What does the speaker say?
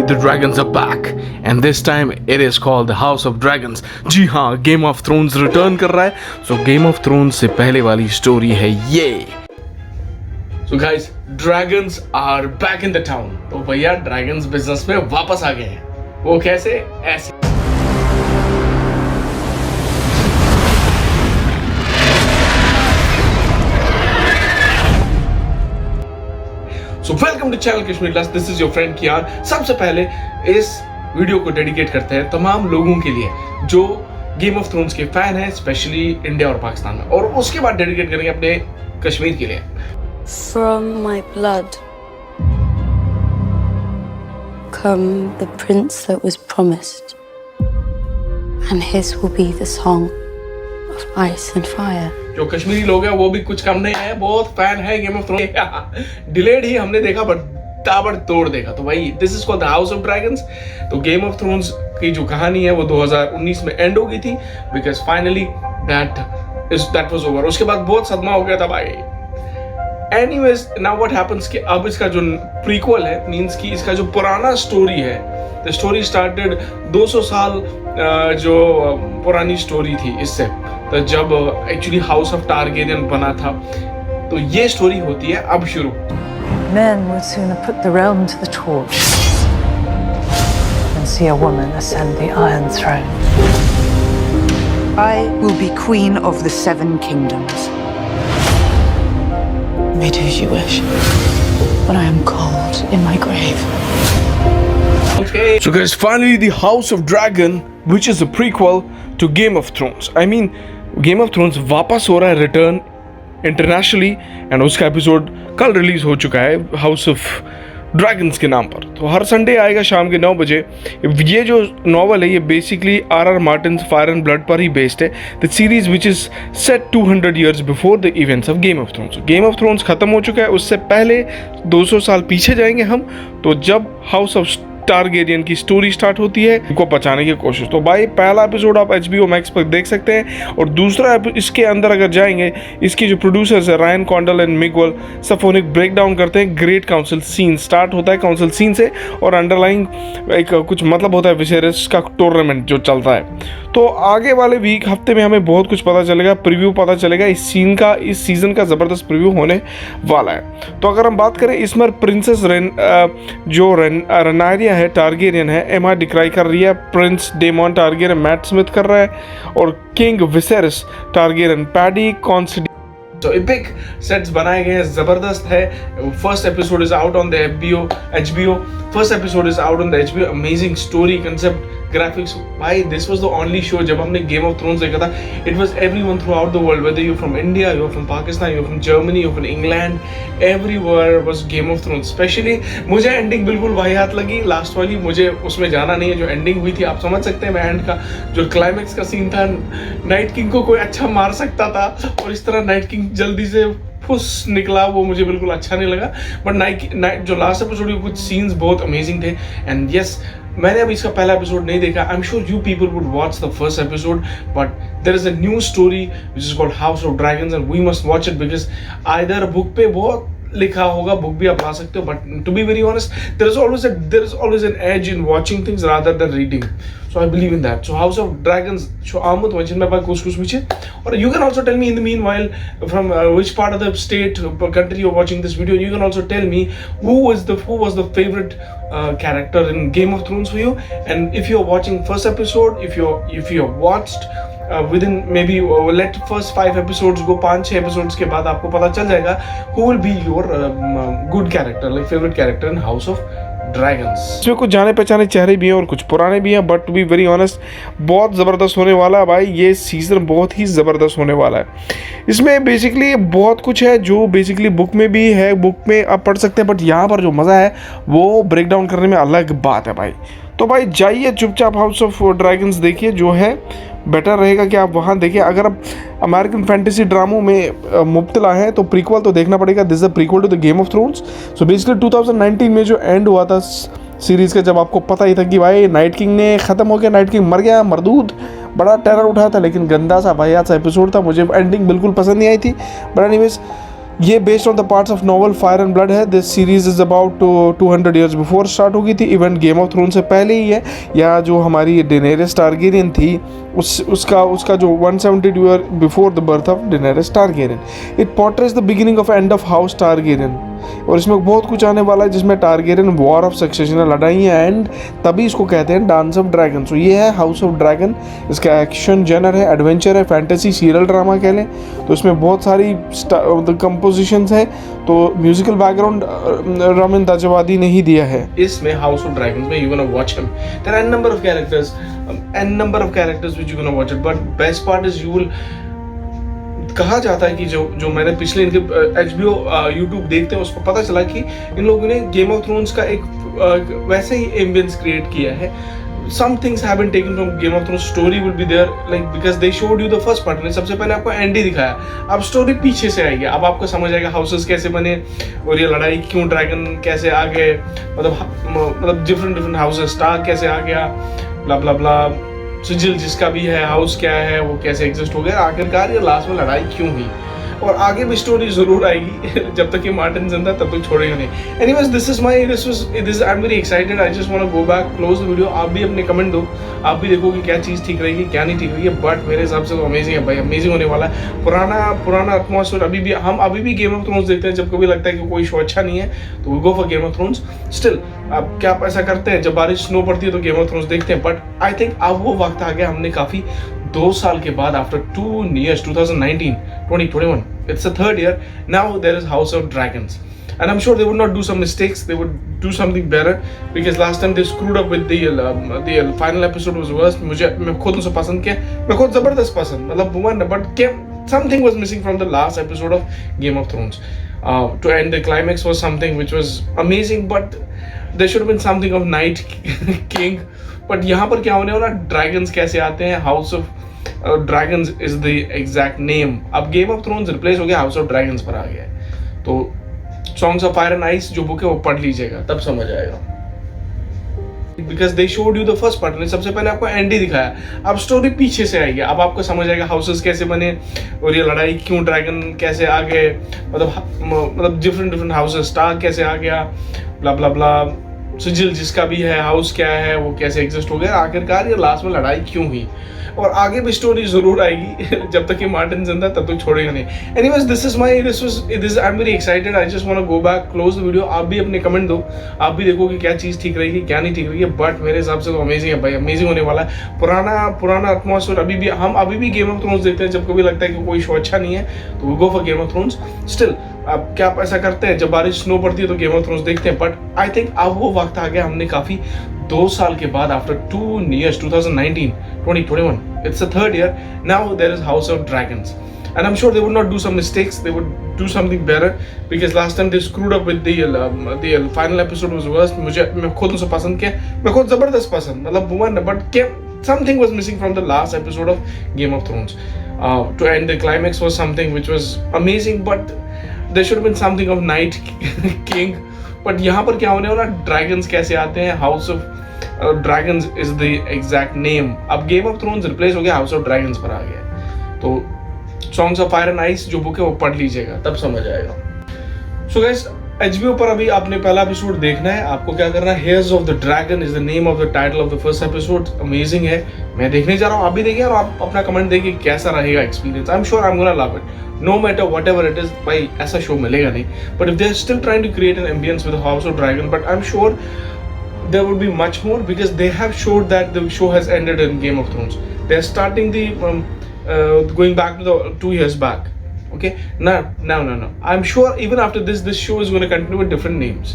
the dragons are back and this time it is called the House of Dragons. जी हाँ, game of thrones return कर रहा है. सो game of thrones से पहले वाली स्टोरी है ये. So guys, dragons are back in the town. तो भैया ड्रैगन्स बिजनेस में वापस आ गए हैं. वो कैसे? ऐसे. So welcome to channel Kashmir Class. This is your friend Kian. सबसे पहले इस वीडियो को डेडिकेट करते हैं तमाम लोगों के लिए जो गेम ऑफ थ्रोन्स के फैन हैं, स्पेशली इंडिया और पाकिस्तान में, और उसके बाद डेडिकेट करेंगे अपने कश्मीर के लिए. From my blood come the prince that was promised, and his will be the song of ice and fire. जो कश्मीरी लोग हैं वो भी कुछ कम नहीं है, बहुत फैन है गेम ऑफ थ्रोन्स. डिलेड ही हमने देखा बट ताबड़तोड़ देखा. तो भाई this is called the house of dragons. तो गेम ऑफ थ्रोन्स की जो कहानी है वो 2019 में एंड हो गई थी because finally that was over. उसके बाद बहुत सदमा हो गया था भाई. एनीवेज नाउ व्हाट हैपेंस कि अब इसका जो प्रीक्वल है, मींस कि इसका जो पुराना स्टोरी है, द स्टोरी स्टार्टेड 200 साल जो पुरानी स्टोरी थी इससे, तो जब एक्चुअली हाउस ऑफ टारगेरियन बना था. तो ये स्टोरी होती है अब शुरू. Men would sooner put the realm to the torch than see a woman ascend the Iron Throne. I will be Queen of the Seven Kingdoms. May do as you wish, but I am cold in my grave. Okay. So guys, finally the House of Dragon, which is a prequel to Game of Thrones. I mean, Game of Thrones वापस हो रहा है return internationally, and उसका episode कल release हो चुका है house of dragons के नाम पर. तो हर संडे आएगा शाम के 9 बजे. ये जो नॉवल है ये basically R Martin fire and blood पर ही बेस्ड है. The series which is set 200 years before the events of game of thrones. Game of thrones खत्म हो चुका है, उससे पहले 200 साल पीछे जाएंगे हम, तो जब हाउस ऑफ टारगेरियन की स्टोरी स्टार्ट होती है इनको बचाने की कोशिश. तो भाई पहला एपिसोड आप HBO Max पर देख सकते हैं, और दूसरा इसके अंदर अगर जाएंगे, इसके जो प्रोड्यूसर्स है Ryan Condal and Miguel Sapochnik break down करते हैं ग्रेट काउंसिल सीन. स्टार्ट होता है काउंसिल सीन से, और अंडरलाइंग एक कुछ मतलब होता है विसेरस का टूर्नामेंट जो चलता है. तो आगे वाले वीक हफ्ते में हमें बहुत कुछ पता चलेगा, प्रीव्यू पता चलेगा इस सीन का. इस सीजन का ज़बरदस्त प्रीव्यू होने वाला है. तो अगर हम बात करें इसमें प्रिंसेस जो रेनारिया है टारगेरियन है, एमा डिक्राई कर रही है, prince Daemon Targaryen Matt Smith कर रहा है, और king Viserys Targaryen Paddy Considine. तो एपिक सेट्स बनाए गए हैं, जबरदस्त है. First episode is out on the HBO. First episode is out on the HBO. Amazing story, concept, graphics. भाई this was the only show जब हमने गेम ऑफ थ्रोन्स देखा था, it was everyone throughout the world, whether you from India, you from Pakistan, you from Germany, you from England, everywhere was game of thrones. Specially मुझे ending बिल्कुल वाहियात लगी last वाली. मुझे उसमें जाना नहीं है, जो एंडिंग हुई थी आप समझ सकते हैं. मैं एंड का जो क्लाइमैक्स का सीन था, नाइट किंग को कोई अच्छा मार सकता था और इस तरह नाइट किंग जल्दी से फुस निकला, वो मुझे बिल्कुल अच्छा नहीं लगा. बट नाइट जो लास्ट एपिसोड कुछ सीन्स बहुत अमेजिंग थे. एंड यस, मैंने अभी इसका पहला एपिसोड नहीं देखा. I am sure you people would watch the first episode, but there is a new story which is called House of Dragons and we must watch it because either book पे बहुत लिखा होगा, book भी आप ला सकते हो, but to be very honest there is always an edge in watching things rather than reading. So I believe in that. So House of Dragons, so Ahmed mentioned my kuch piche. Or you can also tell me in the meanwhile from which part of the state, country you're watching this video. You can also tell me who was the favorite character in Game of Thrones for you. And if you're watching first episode, if you're watched within maybe let first 5 episodes go, 5-6 episodes के बाद आपको पता चल जाएगा who will be your good character, like favorite character in House of dragons. इसमें कुछ जाने पहचाने चेहरे भी हैं और कुछ पुराने भी हैं, but to be very honest बहुत ज़बरदस्त होने वाला है भाई. ये सीज़न बहुत ही ज़बरदस्त होने वाला है. इसमें बेसिकली बहुत कुछ है जो बेसिकली बुक में भी है, बुक में आप पढ़ सकते हैं, बट यहाँ पर जो मज़ा है वो ब्रेक डाउन करने में अलग बात है भाई. तो भाई जाइए चुपचाप हाउस ऑफ ड्रैगन्स देखिए, जो है बेटर रहेगा कि आप वहाँ देखिए. अगर आप अमेरिकन फैंटेसी ड्रामों में मुब्तला हैं तो प्रीक्वल तो देखना पड़ेगा. This is a prequel to the Game of Thrones. So basically 2019 में जो एंड हुआ था सीरीज़ का, जब आपको पता ही था कि भाई नाइट किंग ने ख़त्म हो गया, नाइट किंग मर गया, मरदूद, बड़ा टेरर उठाया था, लेकिन गंदा सा वाहियात सा एपिसोड था. मुझे एंडिंग बिल्कुल पसंद नहीं आई थी. बट एनीवेज ये based on the parts of novel fire and blood है। This series is about 200 years before start हुई थी। इवेंट गेम ऑफ थ्रोन से पहले ही है। या जो हमारी डेनेरिस टारगेरियन थी उसका जो 170 year before the birth of Daenerys Targaryen. It portrays the beginning of end of house Targaryen. और इसमें बहुत कुछ आने वाला है, जिसमें टारगेरियन वॉर ऑफ सक्सेशन लड़ाई है एंड तभी इसको कहते हैं डांस ऑफ ड्रैगन। सो ये है हाउस ऑफ ड्रैगन। इसका एक्शन जनर है, एडवेंचर है, फैंटेसी सीरियल ड्रामा कह लें। तो इसमें बहुत सारी कंपोजिशंस है। तो म्यूजिकल बैकग्राउंड रमिन ताजवादी ने ही दिया है इसमें हाउस ऑफ ड्रैगन में। You gonna watch him, there are number of characters which you gonna watch it, but best part is you will, कहा जाता है कि जो मैंने पिछले इनके HBO यूट्यूब देखते हैं उसको पता चला कि इन लोगों ने गेम ऑफ थ्रोन्स का एक वैसे ही एम्बियंस क्रिएट किया है। Some things have been taken from Game of Thrones. Story will be there, like because they showed you the first part. ने सबसे पहले आपको एंड ही दिखाया, अब स्टोरी पीछे से आएगी। अब आपको समझ आएगा हाउसेस कैसे बने और ये लड़ाई क्यों, ड्रैगन कैसे आ गए, मतलब डिफरेंट हाउसेस, स्टार्क कैसे आ गया, ब्ला ब्ला ब्ला, सिजिल जिसका भी है, हाउस क्या है, वो कैसे एग्जिस्ट हो गया, आखिरकार ये लास्ट में लड़ाई क्यों हुई। और आगे भी स्टोरी जरूर आएगी जब तक ये मार्टिन जिंदा तब तक छोड़ेगा नहीं। Anyways this I am very excited. I just want to go back close the video. आप भी अपने कमेंट दो, आप भी देखो कि क्या चीज़ ठीक रहेगी क्या नहीं ठीक रहेगी। बट मेरे हिसाब से तो अमेजिंग है भाई, अमेजिंग होने वाला है। पुराना एटमॉस्फेयर अभी भी गेम ऑफ थ्रोन्स देखते हैं। जब कभी लगता है कि कोई शो अच्छा नहीं है तो we go for Game of Thrones. Still अब क्या आप ऐसा करते हैं, जब बारिश स्नो पड़ती है तो गेम ऑफ थ्रोन्स देखते हैं। बट आई थिंक अब वो वक्त आ गया, हमने काफ़ी 2 साल के बाद, after 2 years, 2019, 2021, it's the 3rd year, now there is House of Dragons. And I'm sure they would not do some mistakes, they would do something better, because last time they screwed up with the final episode was worst. मैं खुद उसे पसंद किया, मैं खुद ज़बरदस्त पसंद, मतलब woman, but something was missing from the last episode of Game of Thrones. To end the climax was something which was amazing, but there should have been something of Night King. But यहाँ पर क्या होने वाला, dragons कैसे आते हैं, house of dragons is the exact name. अब game of thrones replace हो गया, हाउस ऑफ ड्रैगन्स पर आ गया है। तो songs of fire and ice जो बुक है वो पढ़ लीजिएगा, तब समझ आएगा। Because they showed you the first part, ने सबसे पहले आपको एंड ही दिखाया, अब स्टोरी पीछे से आएगी। अब आपको समझ आएगा हाउसेस कैसे बने और ये लड़ाई क्यों, ड्रैगन कैसे आ गए, मतलब डिफरेंट हाउसेस, स्टार्क कैसे आ गया, ब्ला ब्ला ब्ला, सिजिल जिसका भी है, हाउस क्या है, वो कैसे एग्जिस्ट हो गया, आखिरकार ये लास्ट में लड़ाई क्यों हुई। और आगे भी स्टोरी जरूर आएगी जब तक ये मार्टिन जिंदा तब तक छोड़ेगा नहीं। Anyways this I am very excited. I just want to go back close the video. आप भी अपने कमेंट दो, आप भी देखो कि क्या चीज़ ठीक रहेगी क्या नहीं ठीक रहेगी। बट मेरे हिसाब से तो अमेजिंग है भाई, अमेजिंग होने वाला है। पुराना एटमॉस्फेयर अभी भी गेम ऑफ थ्रोन्स देखते हैं। जब कभी लगता है कि कोई शो अच्छा नहीं है तो we go for Game of Thrones. Still अब क्या आप ऐसा करते हैं, जब बारिश स्नो पड़ती है तो गेम ऑफ थ्रोन्स देखते हैं। बट आई थिंक अब वो वक्त आ गया, हमने काफ़ी 2 साल के बाद, after 2 years, 2019, 2021, it's the 3rd year, now there is House of Dragons. And I'm sure they would not do some mistakes, they would do something better, because last time they screwed up with the final episode was worst. मैं खुद उसे पसंद किया, मैं खुद ज़बरदस्त पसंद, मतलब woman, but something was missing from the last episode of Game of Thrones. To end the climax was something which was amazing, but there should have been something of Night King. But यहाँ पर क्या होने वाला, dragons कैसे आते हैं, house of dragons is the exact name. अब game of thrones replace हो गया, हाउस ऑफ ड्रैगन्स पर आ गया। तो songs of fire and ice जो बुक है वो पढ़ लीजिएगा, तब समझ आएगा। सो गाइस, HBO पर अभी आपने पहला एपिसोड देखना है। आपको क्या करना है, hairs of the dragon is the name of the title of the first episode. Amazing है, मैं देखने जा रहा हूँ, आप भी देखिए और आप अपना कमेंट देखिए कैसा रहेगा experience. I am sure I am gonna love it, no matter whatever it is. भाई ऐसा शो मिलेगा नहीं, but if they are still trying to create an ambience with House of Dragon, but I am sure there would be much more, because they have showed that the show has ended in Game of Thrones. They are starting the going back to the 2 years back. Okay, no. I'm sure even after this show is going to continue with different names.